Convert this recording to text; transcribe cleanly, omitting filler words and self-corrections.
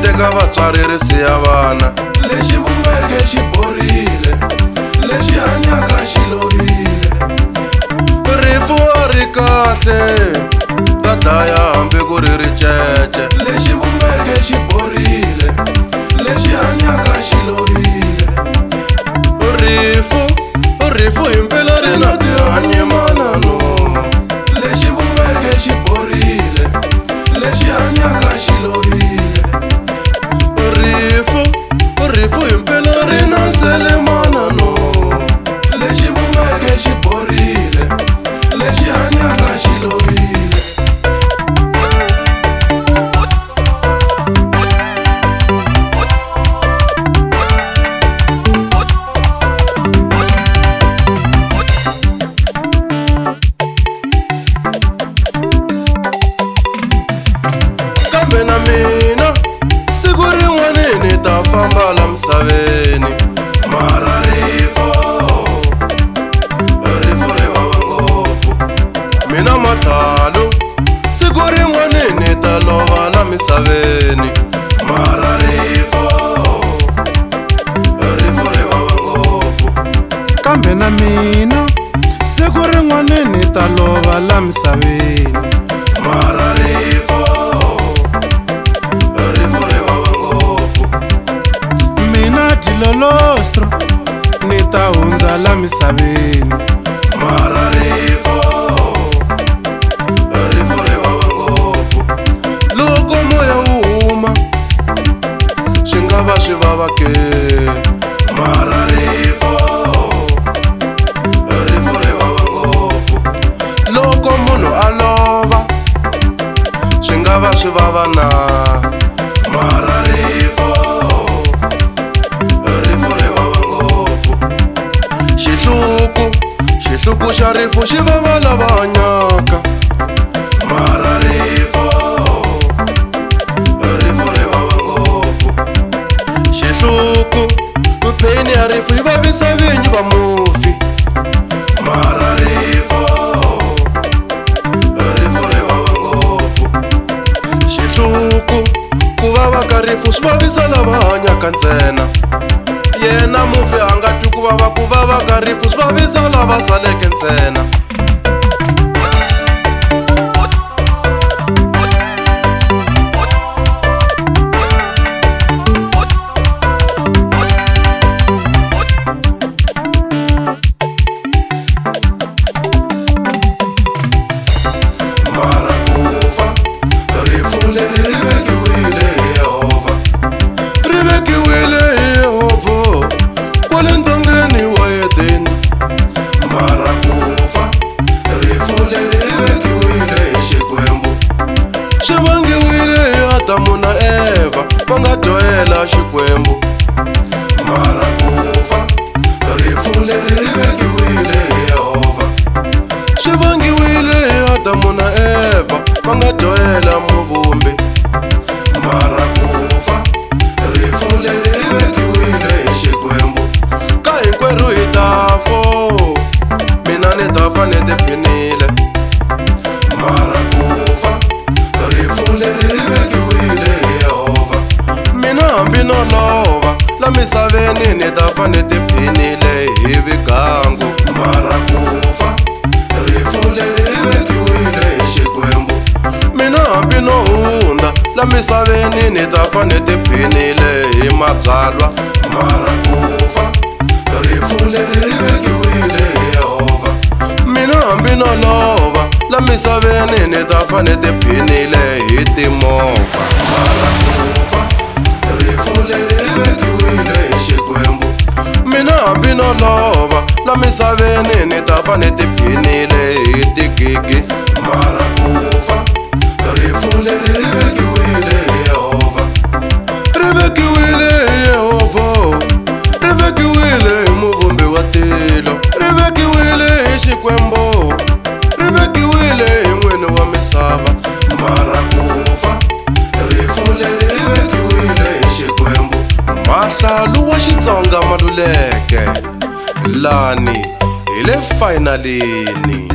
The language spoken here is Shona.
teka vatswari ri siya vana. Lexi vuveke xi borile, lexi hanyaka xi lovile. Rifu a ri kahle ra dlaya hambi ku ri ricece. Lexi vuveke xi borile, lexi hanyaka xi lovile. Rifu himpela ri na tihanyi manano. Lexi vuveke xi borile, lexi hanyaka xi lovile. Rifu himpela ri na nsele manano. Lexi vuveke xi borile, lexi hanyaka xi lovile. Kambe na mina siku rin'wana ni ta famba la misaveni. Mara rifu ri vava ngopfu. Mina Mahlalu siku rin'wana ni ta lova la misaveni. Mara rifu ri vava ngopfu. Kambe na mina siku rin'wana ni ta lova la misaveni. Mara rifu ri vava ngopfu. Mina Dilolostro ni ta hundza la misaveni. Mara rifu ri vava ngopfu. Loko moya wu huma swi nga va swi vava ke. Mara rifu ri vava ngopfu. Loko munhu a lova swi nga va swi vava na. Mara rifu ri vava ngopfu. Xihluku xa rifu xi vava lava hanyaka. Mara rifu ri vava ngopfu. Pheni ya rifu yi vavisa vinyi va mufi. Mara rifu ri vava ngopfu. Ku vava ka rifu swi vavisa lava hanyaka ntsena. Yena mufi a nga twi ku vava ka rifu swi vavisa lava saleke ntsena. Mara kufa rifu leri ri vekiwile hi Yehova. Ri vekiwile hi Yehova kwale ntangeni wa Edeni. Mara kufa rifu leri ri vekiwile hi Xikwembu. Xi vangiwile hi Adamu na Eva va nga dyohela Xikwembu. Mara kufa rifu leri ri vekiwile hi Yehova. Xi vangiwile hi Adamu na Eva va nga dyohela Muvumbi. Mara kufa rifu leri ri vekiwile hi Xikwembu. Ka hinkwerhu hi ta fo, mina ni ta fa ni tiphinile. Mara kufa rifu leri ri vekiwile hi Yehova. Mina hambi no lova la misaveni ni ta fa ni tiphinile hi vigangu. Mara kufa rifu leri ri vekiwile hi Xikwembu. Mina hambi no hundza la misaveni ni ta fa ni tiphinile hi mabyalwa. Mara kufa rifu leri ri vekiwile hi Yehova. Mina hambi no lova la misaveni ni ta fa ni tiphinile hi timovha. Mara kufa rifu leri ri vekiwile hi Xikwembu. Mina hambi no lova la misaveni ni ta fa ni tiphinile hi tigigi. Mara kufa rifu leri ri vekiwile hi Yehova. Ri vekiwile hi Yehova, ri vekiwile hi Muvumbi wa tilo, ri vekiwile hi Xikwembu, ri vekiwile hi n'wini wa misava. Mara kufa rifu leri ri vekiwile hi Xikwembu. Mahlalu wa Xitsonga Maluleke lani hi le finalini.